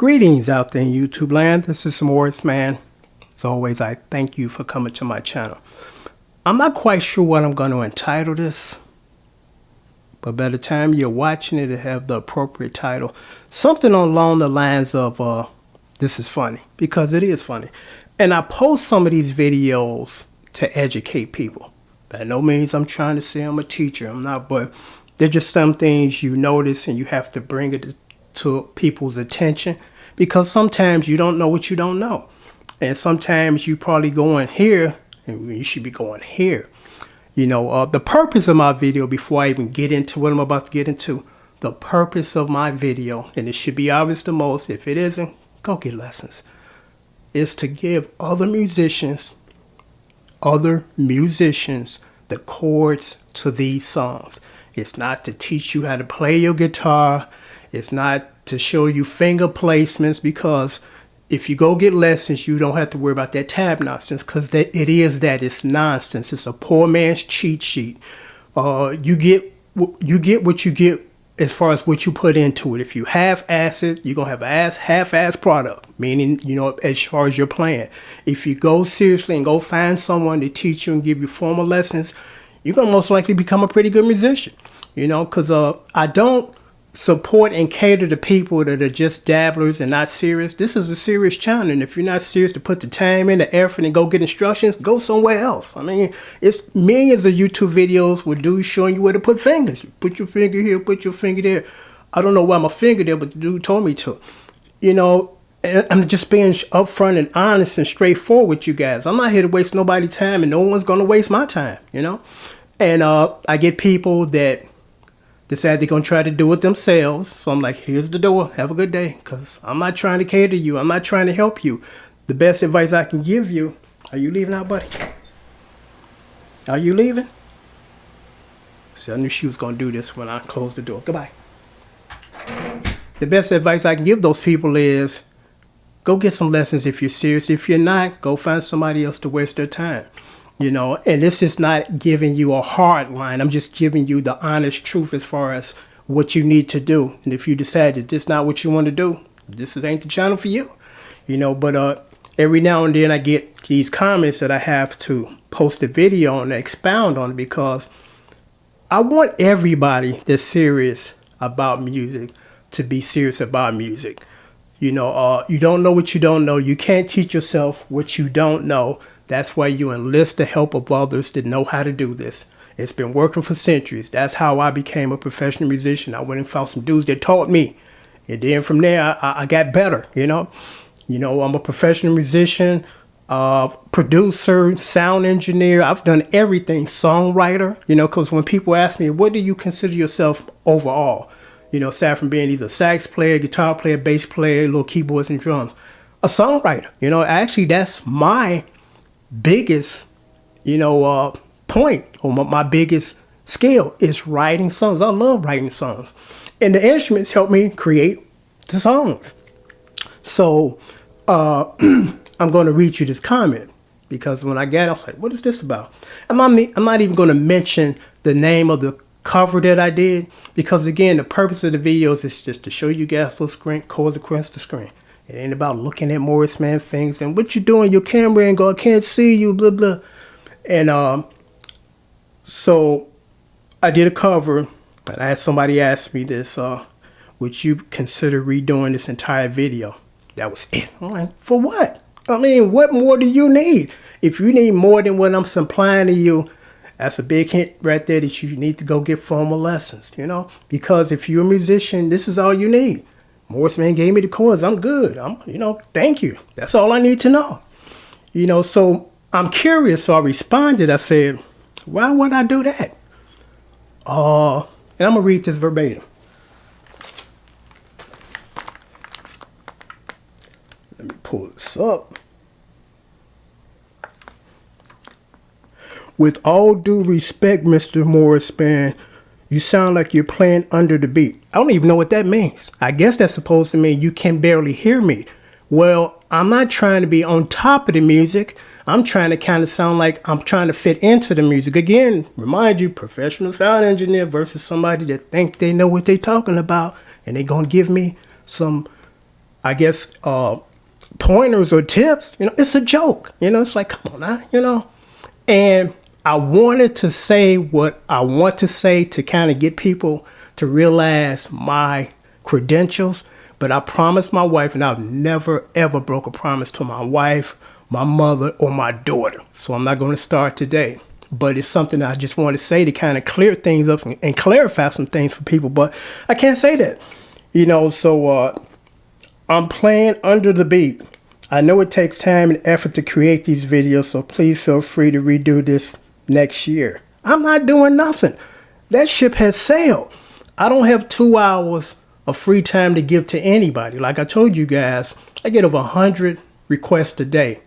Greetings out there in YouTube land. This is Morris, man. As always, I thank you for coming to my channel. I'm not quite sure what I'm going to entitle this, but by the time you're watching it, it'll have the appropriate title. Something along the lines of, this is funny, because it is funny. And I post some of these videos to educate people. By no means I'm trying to say I'm a teacher. I'm not, but they're just some things you notice and you have to bring it to people's attention, because sometimes you don't know what you don't know. And sometimes you probably going here and you should be going here. You know, the purpose of my video, before I even get into what I'm about to get into, the purpose of my video, and it should be obvious to most, if it isn't, go get lessons, is to give other musicians the chords to these songs. It's not to teach you how to play your guitar. It's not to show you finger placements, because if you go get lessons, you don't have to worry about that tab nonsense, because it's nonsense. It's a poor man's cheat sheet. You get what you get as far as what you put into it. If you half-ass it, you're gonna have a half-ass product, meaning, you know, as far as you're playing. If you go seriously and go find someone to teach you and give you formal lessons, you're gonna most likely become a pretty good musician. You know, because I don't support and cater to people that are just dabblers and not serious. This is a serious channel, and if you're not serious to put the time in, the effort, and go get instructions, go somewhere else. I mean, it's millions of YouTube videos with dudes showing you where to put fingers. Put your finger here, put your finger there. I don't know why my finger there, but the dude told me to. You know, and I'm just being upfront and honest and straightforward with you guys. I'm not here to waste nobody's time, and no one's going to waste my time, you know. And I get people that decide they're going to try to do it themselves. So I'm like, here's the door. Have a good day. Because I'm not trying to cater to you. I'm not trying to help you. The best advice I can give you. Are you leaving out, buddy? Are you leaving? See, I knew she was going to do this when I closed the door. Goodbye. The best advice I can give those people is go get some lessons if you're serious. If you're not, go find somebody else to waste their time. You know, and this is not giving you a hard line. I'm just giving you the honest truth as far as what you need to do. And if you decide that this is not what you want to do, this ain't the channel for you. You know, but every now and then I get these comments that I have to post a video and expound on it, because I want everybody that's serious about music to be serious about music. You know, you don't know what you don't know. You can't teach yourself what you don't know. That's why you enlist the help of others that know how to do this. It's been working for centuries. That's how I became a professional musician. I went and found some dudes that taught me. And then from there, I got better, you know. You know, I'm a professional musician, producer, sound engineer. I've done everything, songwriter, you know, because when people ask me, what do you consider yourself overall? You know, aside from being either sax player, guitar player, bass player, little keyboards and drums, a songwriter. You know, actually, that's my biggest, you know, point, or my biggest skill is writing songs. I love writing songs, and the instruments help me create the songs. So I'm going to read you this comment, because when I got it, I was like, what is this about? I'm not even going to mention the name of the cover that I did, because again, the purpose of the videos is just to show you guys the screen, chords across the screen. It ain't about looking at Morris Man things and what you doing, your camera and go, I can't see you, blah, blah. And so I did a cover, and I had somebody ask me this, would you consider redoing this entire video? That was it. I'm like, for what? I mean, what more do you need? If you need more than what I'm supplying to you, that's a big hint right there that you need to go get formal lessons, you know? Because if you're a musician, this is all you need. Morris Man gave me the chords. I'm good. You know, thank you. That's all I need to know. You know, so I'm curious. So I responded. I said, why would I do that? And I'm going to read this verbatim. Let me pull this up. With all due respect, Mr. Morris Man, you sound like you're playing under the beat. I don't even know what that means. I guess that's supposed to mean you can barely hear me. Well, I'm not trying to be on top of the music. I'm trying to kind of sound like I'm trying to fit into the music. Again, remind you, professional sound engineer versus somebody that think they know what they're talking about, and they're going to give me some I guess, pointers or tips, it's a joke. It's like, come on now. And I wanted to say what I want to say to kind of get people to realize my credentials. But I promised my wife, and I've never, ever broke a promise to my wife, my mother, or my daughter. So I'm not going to start today. But it's something I just want to say to kind of clear things up and clarify some things for people. But I can't say that. So I'm playing Under the Beat. I know it takes time and effort to create these videos, so please feel free to redo this next year. I'm not doing nothing. That ship has sailed. I don't have 2 hours of free time to give to anybody. Like I told you guys, I get over 100 requests a day.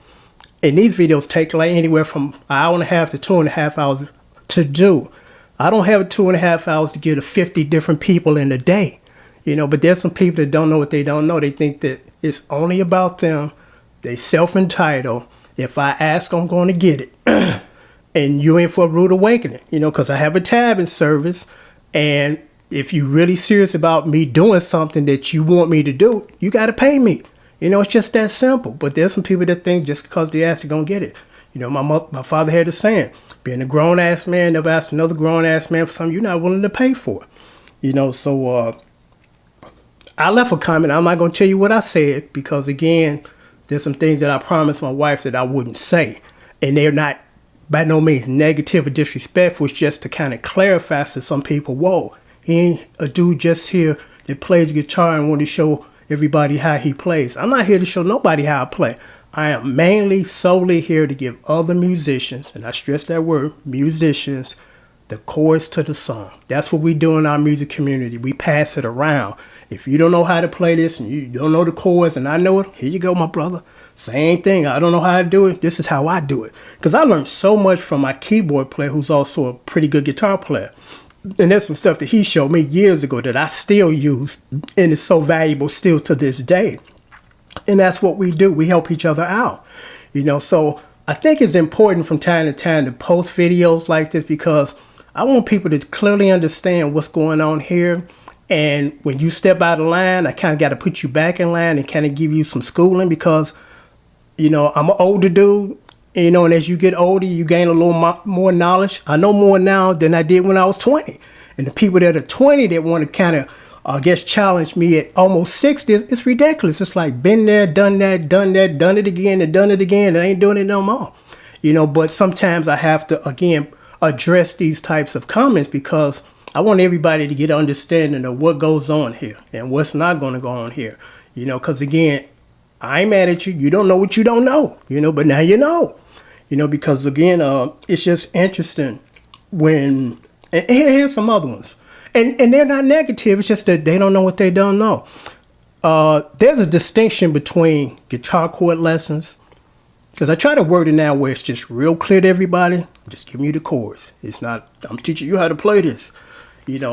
And these videos take like anywhere from an hour and a half to 2.5 hours to do. I don't have 2.5 hours to give to 50 different people in a day. But there's some people that don't know what they don't know. They think that it's only about them. They self-entitled. If I ask, I'm going to get it. And you're in for a rude awakening, because I have a tabbing service. And if you're really serious about me doing something that you want me to do, you got to pay me. It's just that simple. But there's some people that think just because they ask, you're going to get it. My father had a saying, being a grown-ass man, never ask another grown-ass man for something you're not willing to pay for. So I left a comment. I'm not going to tell you what I said because, again, there's some things that I promised my wife that I wouldn't say. And they're not by no means negative or disrespectful. It's just to kind of clarify to some people, whoa, he ain't a dude just here that plays guitar and want to show everybody how he plays. I'm not here to show nobody how I play. I am mainly solely here to give other musicians, and I stress that word, musicians, the chorus to the song. That's what we do in our music community. We pass it around. If you don't know how to play this and you don't know the chords and I know it, here you go, my brother. Same thing. I don't know how to do it. This is how I do it. Because I learned so much from my keyboard player, who's also a pretty good guitar player. And there's some stuff that he showed me years ago that I still use and is so valuable still to this day. And that's what we do. We help each other out. So I think it's important from time to time to post videos like this because I want people to clearly understand what's going on here. And when you step out of line, I kind of got to put you back in line and kind of give you some schooling because, I'm an older dude, and as you get older, you gain a little more knowledge. I know more now than I did when I was 20. And the people that are 20 that want to kind of, challenge me at almost 60, it's ridiculous. It's like been there, done that, done it again, and done it again, and I ain't doing it no more. But sometimes I have to, again, address these types of comments because I want everybody to get an understanding of what goes on here and what's not going to go on here. Because again, I ain't mad at you. You don't know what you don't know, but now you know, because again, it's just interesting when, and here's some other ones. And they're not negative. It's just that they don't know what they don't know. There's a distinction between guitar chord lessons, because I try to word it now where it's just real clear to everybody. I'm just giving you the chords. It's not, I'm teaching you how to play this.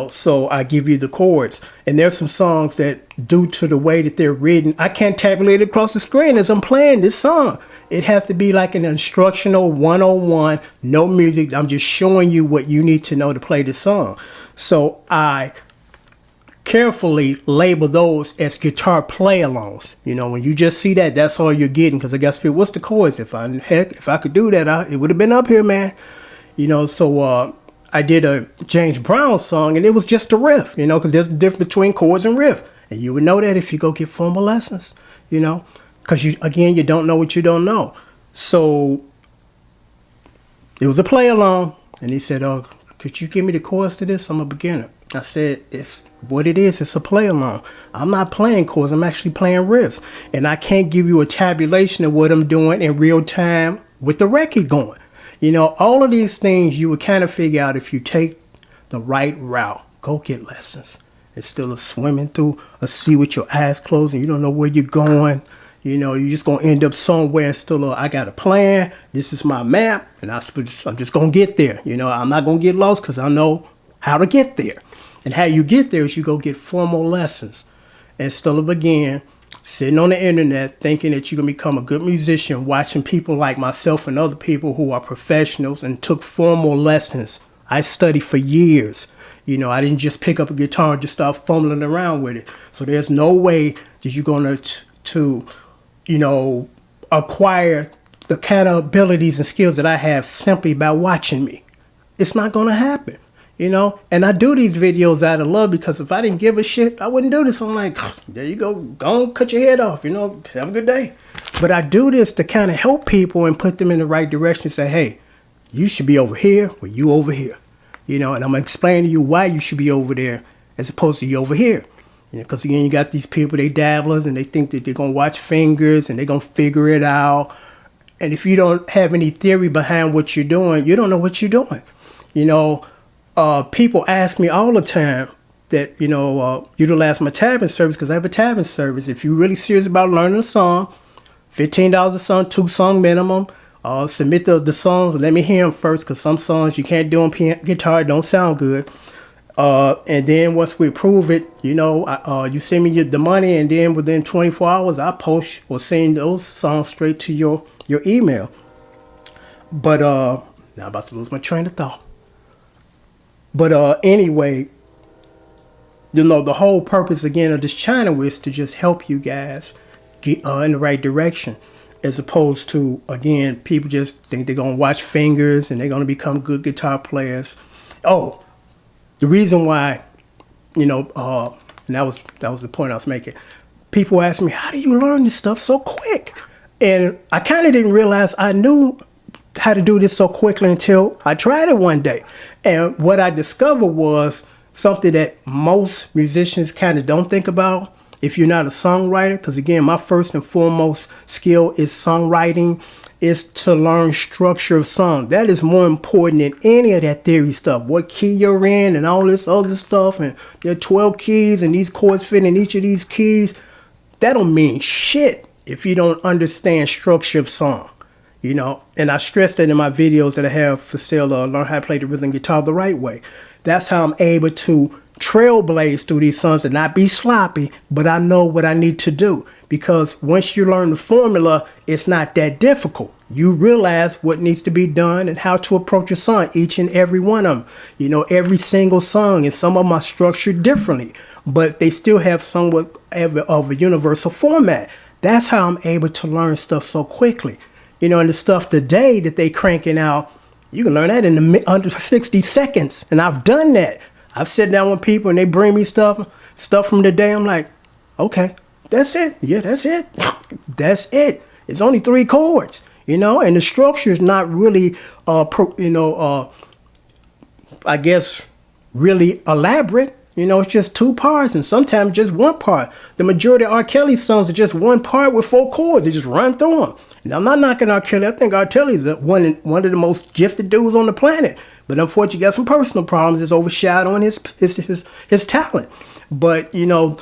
So I give you the chords. And there's some songs that, due to the way that they're written, I can't tabulate it across the screen as I'm playing this song. It has to be like an instructional 101, no music. I'm just showing you what you need to know to play this song. So I carefully label those as guitar play-alongs. When you just see that, that's all you're getting. Because I guess, what's the chords? If I could do that, it would have been up here, man. So I did a James Brown song, and it was just a riff, because there's a difference between chords and riff. And you would know that if you go get formal lessons, because you don't know what you don't know. So it was a play along, and he said, "Oh, could you give me the chords to this? I'm a beginner." I said, "It's what it is. It's a play along. I'm not playing chords. I'm actually playing riffs, and I can't give you a tabulation of what I'm doing in real time with the record going." All of these things you would kind of figure out if you take the right route. Go get lessons. It's still a swimming through a sea with your eyes closed and you don't know where you're going. You're just going to end up somewhere and still, I got a plan. This is my map, and I'm just going to get there. I'm not going to get lost because I know how to get there. And how you get there is you go get formal lessons. Instead of, again, sitting on the internet thinking that you're going to become a good musician, watching people like myself and other people who are professionals and took formal lessons. I studied for years. I didn't just pick up a guitar and just start fumbling around with it. So there's no way that you're going to to, you know, acquire the kind of abilities and skills that I have simply by watching me. It's not going to happen, you know? And I do these videos out of love, because if I didn't give a shit, I wouldn't do this. I'm like, there you go. Go on, cut your head off, you know, have a good day. But I do this to kind of help people and put them in the right direction and say, hey, you should be over here or you over here, you know? And I'm going to explain to you why you should be over there as opposed to you over here. You know, because again, you got these people, they dabblers, and they think that they're going to watch fingers and they're going to figure it out. And if you don't have any theory behind what you're doing, you don't know what you're doing. You know, people ask me all the time that, you know, utilize my tabbing service, because I have a tabbing service. If you're really serious about learning a song, $15 a song, 2-song minimum. Submit the songs and let me hear them first, because some songs you can't do on guitar, don't sound good. And then once we approve it, you know, you send me the money, and then within 24 hours, I post or send those songs straight to your email. But now I'm about to lose my train of thought. But anyway, you know, the whole purpose again of this channel is to just help you guys get in the right direction, as opposed to, again, people just think they're gonna watch fingers and they're gonna become good guitar players. Oh, the reason why, you know, and that was the point I was making. People ask me, how do you learn this stuff so quick? And I kind of didn't realize I knew how to do this so quickly until I tried it one day. And what I discovered was something that most musicians kind of don't think about if you're not a songwriter. Because again, my first and foremost skill is songwriting, is to learn structure of song. That is more important than any of that theory stuff. What key you're in and all this other stuff. And there are 12 keys and these chords fit in each of these keys. That don't mean shit if you don't understand structure of song, you know. And I stress that in my videos that I have for sale, Learn How to Play the Rhythm Guitar the Right Way. That's how I'm able to trailblaze through these songs and not be sloppy, but I know what I need to do. Because once you learn the formula, it's not that difficult. You realize what needs to be done and how to approach a song, each and every one of them. You know, every single song, and some of them are structured differently, but they still have somewhat of a universal format. That's how I'm able to learn stuff so quickly. You know, and the stuff today that they cranking out, you can learn that in under 60 seconds. And I've done that. I've sat down with people and they bring me stuff from the day. I'm like, okay, that's it. Yeah, that's it. That's it. It's only 3 chords, you know, and the structure is not really, I guess, really elaborate. You know, it's just 2 parts and sometimes just 1 part. The majority of R. Kelly songs are just 1 part with 4 chords. They just run through them. And I'm not knocking R. Kelly. I think R. Kelly's one of the most gifted dudes on the planet. But unfortunately, he got some personal problems. It's overshadowing his talent. But, you know,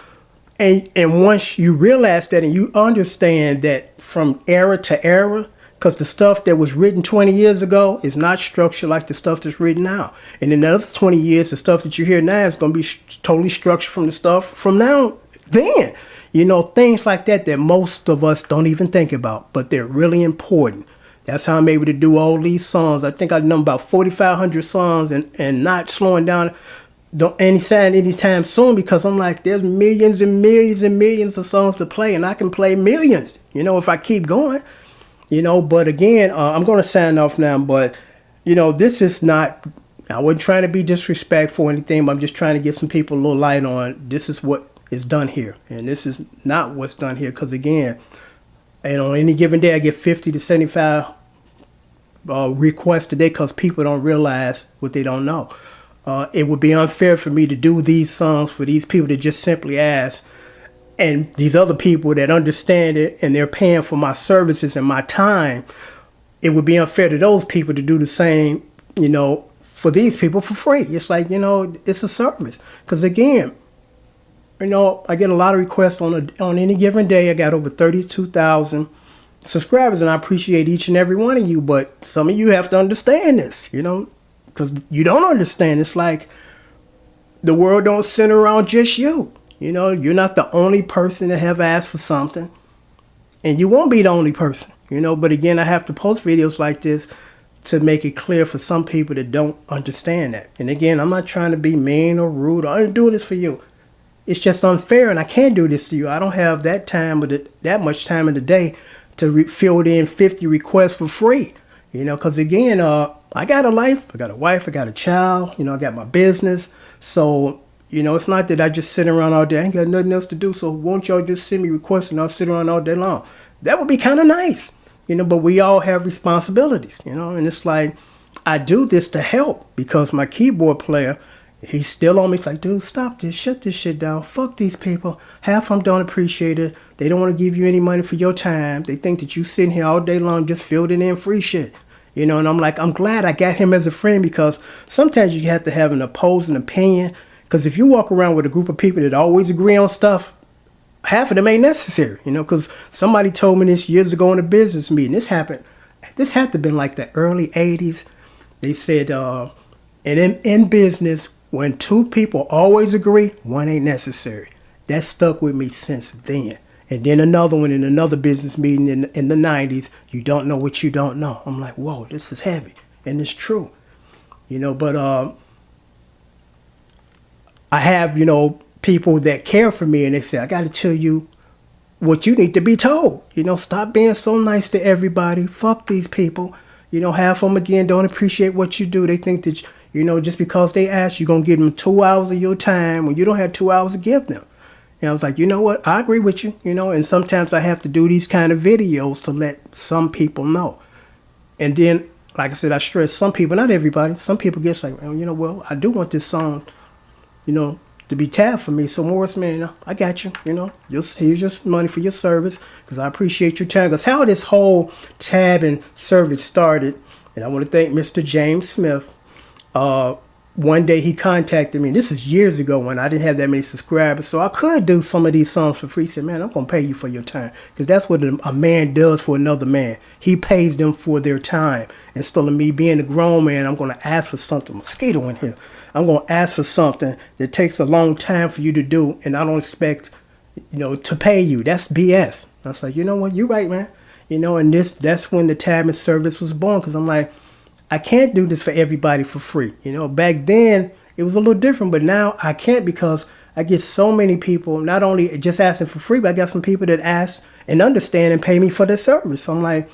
and once you realize that and you understand that from era to era, because the stuff that was written 20 years ago is not structured like the stuff that's written now. And in another 20 years, the stuff that you hear now is going to be totally structured from the stuff from now then. You know, things like that most of us don't even think about, but they're really important. That's how I'm able to do all these songs. I think I know about 4,500 songs and not slowing down anytime soon, because I'm like, there's millions and millions and millions of songs to play, and I can play millions, you know, if I keep going. You know, but again, I'm going to sign off now, but, you know, this is not, I wasn't trying to be disrespectful or anything, but I'm just trying to get some people a little light on this is what is done here. And this is not what's done here. Because again, and on any given day, I get 50 to 75 requests a day because people don't realize what they don't know. It would be unfair for me to do these songs for these people that just simply ask, and these other people that understand it and they're paying for my services and my time. It would be unfair to those people to do the same, you know, for these people for free. It's like, you know, it's a service. Because again, you know, I get a lot of requests on any given day. I got over 32,000 subscribers, and I appreciate each and every one of you. But some of you have to understand this, you know, because you don't understand. It's like the world don't center around just you. You know, you're not the only person that have asked for something, and you won't be the only person, you know. But again, I have to post videos like this to make it clear for some people that don't understand that. And again, I'm not trying to be mean or rude. I'm doing this for you. it's just unfair, and I can't do this to you. I don't have that time, but that much time in the day to fill in 50 requests for free. Because again, I got a life, I got a wife, I got a child, I got my business. So, it's not that I just sit around all day. I ain't got nothing else to do. So won't y'all just send me requests and I'll sit around all day long? That would be kind of nice, but we all have responsibilities, and it's like, I do this to help because my keyboard player, he's still on me. It's like, dude, stop this, shut this shit down. Fuck these people. Half of them don't appreciate it. They don't want to give you any money for your time. They think that you sitting here all day long just fielding in free shit. And I'm like, I'm glad I got him as a friend, because sometimes you have to have an opposing opinion. Because if you walk around with a group of people that always agree on stuff, half of them ain't necessary, because somebody told me this years ago in a business meeting. This had to have been like the early 80s. They said, and in business, when two people always agree, one ain't necessary. That stuck with me since then. And then another one in another business meeting in the 90s, you don't know what you don't know. I'm like, whoa, this is heavy. And it's true. But I have, people that care for me, and they say, I got to tell you what you need to be told. Stop being so nice to everybody. Fuck these people. Half of them, again, don't appreciate what you do. They think that, just because they ask, you're going to give them 2 hours of your time when you don't have 2 hours to give them. And I was like, you know what? I agree with you, and sometimes I have to do these kind of videos to let some people know. And then, like I said, I stress some people, not everybody. Some people get like, well, I do want this song, to be tabbed for me. So Morris, man, I got you, here's your money for your service, because I appreciate your time. Because how this whole tab and service started, and I want to thank Mr. James Smith. One day he contacted me. This is years ago when I didn't have that many subscribers, so I could do some of these songs for free. He said, man, I'm going to pay you for your time, because that's what a man does for another man. He pays them for their time. Instead of me being a grown man, I'm going to ask for something. Mosquito in here. I'm going to ask for something that takes a long time for you to do, and I don't expect, to pay you. That's BS. I was like, you know what? You're right, man. And that's when the tab and service was born, because I'm like, I can't do this for everybody for free. Back then it was a little different, but now I can't, because I get so many people not only just asking for free, but I got some people that ask and understand and pay me for their service. So I'm like,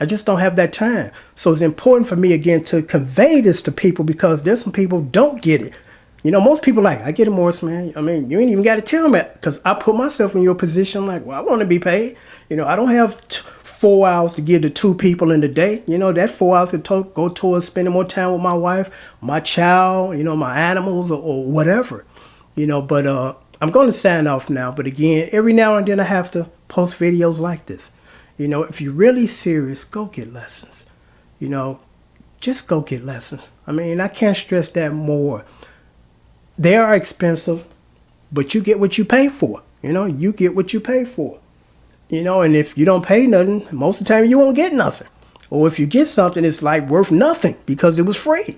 I just don't have that time. So it's important for me, again, to convey this to people, because there's some people who don't get it. Most people like, I get it, Morris, man. I mean, you ain't even got to tell me, because I put myself in your position. Like, well, I want to be paid. I don't have 4 hours to give to 2 people in the day. That 4 hours could go towards spending more time with my wife, my child, my animals, or whatever. But I'm going to sign off now. But again, every now and then I have to post videos like this. If you're really serious, go get lessons. Just go get lessons. I mean, I can't stress that more. They are expensive, but you get what you pay for. You get what you pay for. And if you don't pay nothing, most of the time you won't get nothing. Or if you get something, it's like worth nothing because it was free.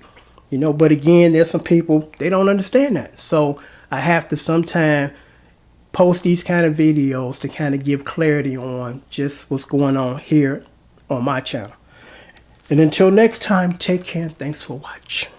But again, there's some people, they don't understand that. So I have to sometimes post these kind of videos to kind of give clarity on just what's going on here on my channel. And until next time, take care and thanks for watching.